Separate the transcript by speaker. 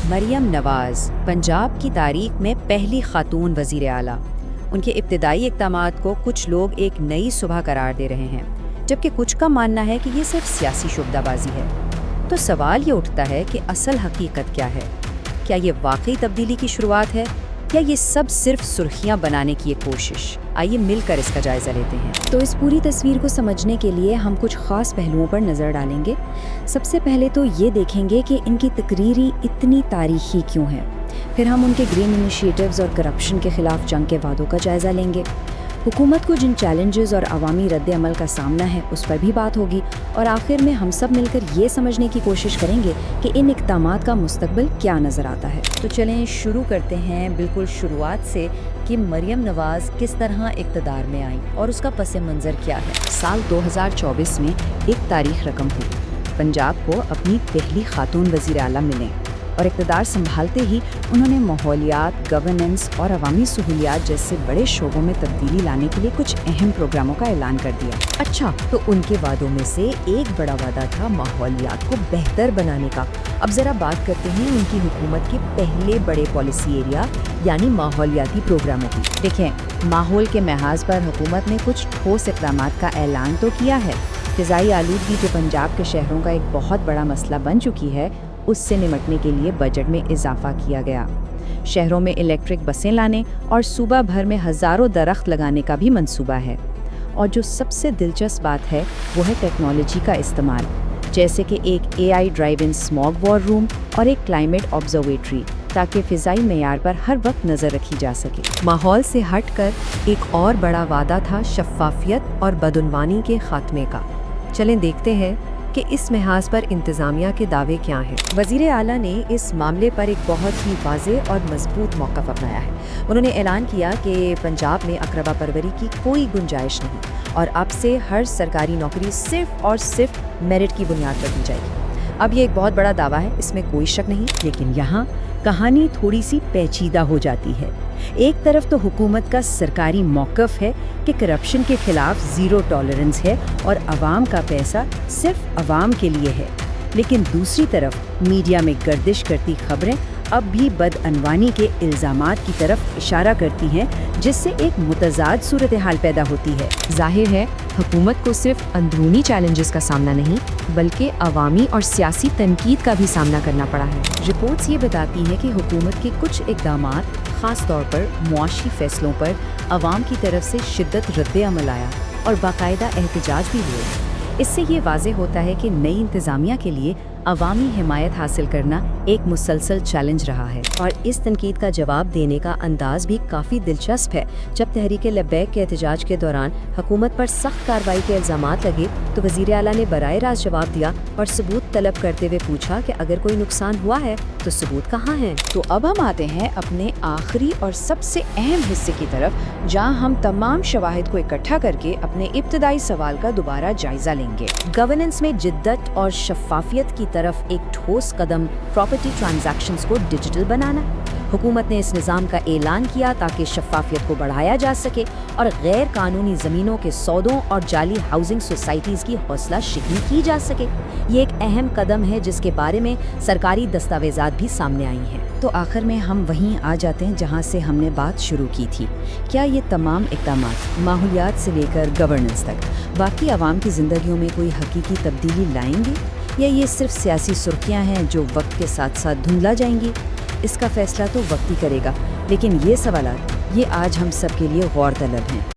Speaker 1: مریم نواز پنجاب کی تاریخ میں پہلی خاتون وزیر اعلیٰ۔ ان کے ابتدائی اقدامات کو کچھ لوگ ایک نئی صبح قرار دے رہے ہیں، جبکہ کچھ کا ماننا ہے کہ یہ صرف سیاسی شعبہ بازی ہے۔ تو سوال یہ اٹھتا ہے کہ اصل حقیقت کیا ہے؟ کیا یہ واقعی تبدیلی کی شروعات ہے یا یہ سب صرف سرخیاں بنانے کی ایک کوشش؟ آئیے مل کر اس کا جائزہ لیتے ہیں۔
Speaker 2: تو اس پوری تصویر کو سمجھنے کے لیے ہم کچھ خاص پہلوؤں پر نظر ڈالیں گے۔ سب سے پہلے تو یہ دیکھیں گے کہ ان کی تقریری اتنی تاریخی کیوں ہے۔ پھر ہم ان کے گرین انیشیٹوز اور کرپشن کے خلاف جنگ کے وعدوں کا جائزہ لیں گے۔ حکومت کو جن چیلنجز اور عوامی رد عمل کا سامنا ہے اس پر بھی بات ہوگی، اور آخر میں ہم سب مل کر یہ سمجھنے کی کوشش کریں گے کہ ان اقدامات کا مستقبل کیا نظر آتا ہے۔
Speaker 1: تو چلیں شروع کرتے ہیں بالکل شروعات سے کہ مریم نواز کس طرح اقتدار میں آئیں اور اس کا پس منظر کیا ہے۔ سال 2024 میں ایک تاریخ رقم ہوئی۔ پنجاب کو اپنی پہلی خاتون وزیر اعلیٰ ملیں اور اقتدار سنبھالتے ہی انہوں نے ماحولیات، گورننس اور عوامی سہولیات جیسے بڑے شعبوں میں تبدیلی لانے کے لیے کچھ اہم پروگراموں کا اعلان کر دیا۔ اچھا، تو ان کے وعدوں میں سے ایک بڑا وعدہ تھا ماحولیات کو بہتر بنانے کا۔ اب ذرا بات کرتے ہیں ان کی حکومت کے پہلے بڑے پالیسی ایریا یعنی ماحولیاتی پروگراموں کی۔ دیکھیں، ماحول کے محاذ پر حکومت نے کچھ ٹھوس اقدامات کا اعلان تو کیا ہے۔ فضائی آلودگی جو پنجاب کے شہروں کا ایک بہت بڑا مسئلہ بن چکی ہے، اس سے نمٹنے کے لیے بجٹ میں اضافہ کیا گیا۔ شہروں میں الیکٹرک بسیں لانے اور صوبہ بھر میں ہزاروں درخت لگانے کا بھی منصوبہ ہے۔ اور جو سب سے دلچسپ بات ہے وہ ہے ٹیکنالوجی کا استعمال، جیسے کہ ایک AI ڈرائیون اسموگ وار روم اور ایک کلائمیٹ آبزرویٹری، تاکہ فضائی معیار پر ہر وقت نظر رکھی جا سکے۔ ماحول سے ہٹ کر ایک اور بڑا وعدہ تھا شفافیت اور بدعنوانی کے خاتمے کا۔ چلیں دیکھتے ہیں کہ اس محاذ پر انتظامیہ کے دعوے کیا ہیں۔ وزیر اعلیٰ نے اس معاملے پر ایک بہت ہی واضح اور مضبوط موقف اپنایا ہے۔ انہوں نے اعلان کیا کہ پنجاب میں اقربا پروری کی کوئی گنجائش نہیں اور اب سے ہر سرکاری نوکری صرف اور صرف میرٹ کی بنیاد پر دی جائے گی۔ اب یہ ایک بہت بڑا دعویٰ ہے، اس میں کوئی شک نہیں، لیکن یہاں کہانی تھوڑی سی پیچیدہ ہو جاتی ہے۔ ایک طرف تو حکومت کا سرکاری موقف ہے کہ کرپشن کے خلاف زیرو ٹالرنس ہے اور عوام کا پیسہ صرف عوام کے لیے ہے، لیکن دوسری طرف میڈیا میں گردش کرتی خبریں اب بھی بدعنوانی کے الزامات کی طرف اشارہ کرتی ہیں، جس سے ایک متضاد صورتحال پیدا ہوتی ہے۔ ظاہر ہے حکومت کو صرف اندرونی چیلنجز کا سامنا نہیں بلکہ عوامی اور سیاسی تنقید کا بھی سامنا کرنا پڑا ہے۔ رپورٹس یہ بتاتی ہیں کہ حکومت کے کچھ اقدامات، خاص طور پر معاشی فیصلوں پر عوام کی طرف سے شدت رد عمل آیا اور باقاعدہ احتجاج بھی ہوئے۔ اس سے یہ واضح ہوتا ہے کہ نئی انتظامیہ کے لیے عوامی حمایت حاصل کرنا ایک مسلسل چیلنج رہا ہے، اور اس تنقید کا جواب دینے کا انداز بھی کافی دلچسپ ہے۔ جب تحریک لبیک کے احتجاج کے دوران حکومت پر سخت کارروائی کے الزامات لگے تو وزیر اعلیٰ نے براہ راست جواب دیا اور ثبوت طلب کرتے ہوئے پوچھا کہ اگر کوئی نقصان ہوا ہے تو ثبوت کہاں ہیں۔ تو اب ہم آتے ہیں اپنے آخری اور سب سے اہم حصے کی طرف، جہاں ہم تمام شواہد کو اکٹھا کر کے اپنے ابتدائی سوال کا دوبارہ جائزہ لیں گے۔ گورننس میں جدت اور شفافیت کی طرف ایک ٹھوس قدم پراپرٹی ٹرانزیکشنز کو ڈیجیٹل بنانا۔ حکومت نے اس نظام کا اعلان کیا تاکہ شفافیت کو بڑھایا جا سکے اور غیر قانونی زمینوں کے سودوں اور جعلی ہاؤسنگ سوسائٹیز کی حوصلہ شکنی کی جا سکے۔ یہ ایک اہم قدم ہے جس کے بارے میں سرکاری دستاویزات بھی سامنے آئی ہیں۔ تو آخر میں ہم وہیں آ جاتے ہیں جہاں سے ہم نے بات شروع کی تھی۔ کیا یہ تمام اقدامات ماحولیات سے لے کر گورننس تک واقعی عوام کی زندگیوں میں کوئی حقیقی تبدیلی لائیں گے، یا یہ صرف سیاسی سرخیاں ہیں جو وقت کے ساتھ ساتھ دھندلا جائیں گی؟ اس کا فیصلہ تو وقت ہی کرے گا، لیکن یہ سوالات یہ آج ہم سب کے لیے غور طلب ہیں۔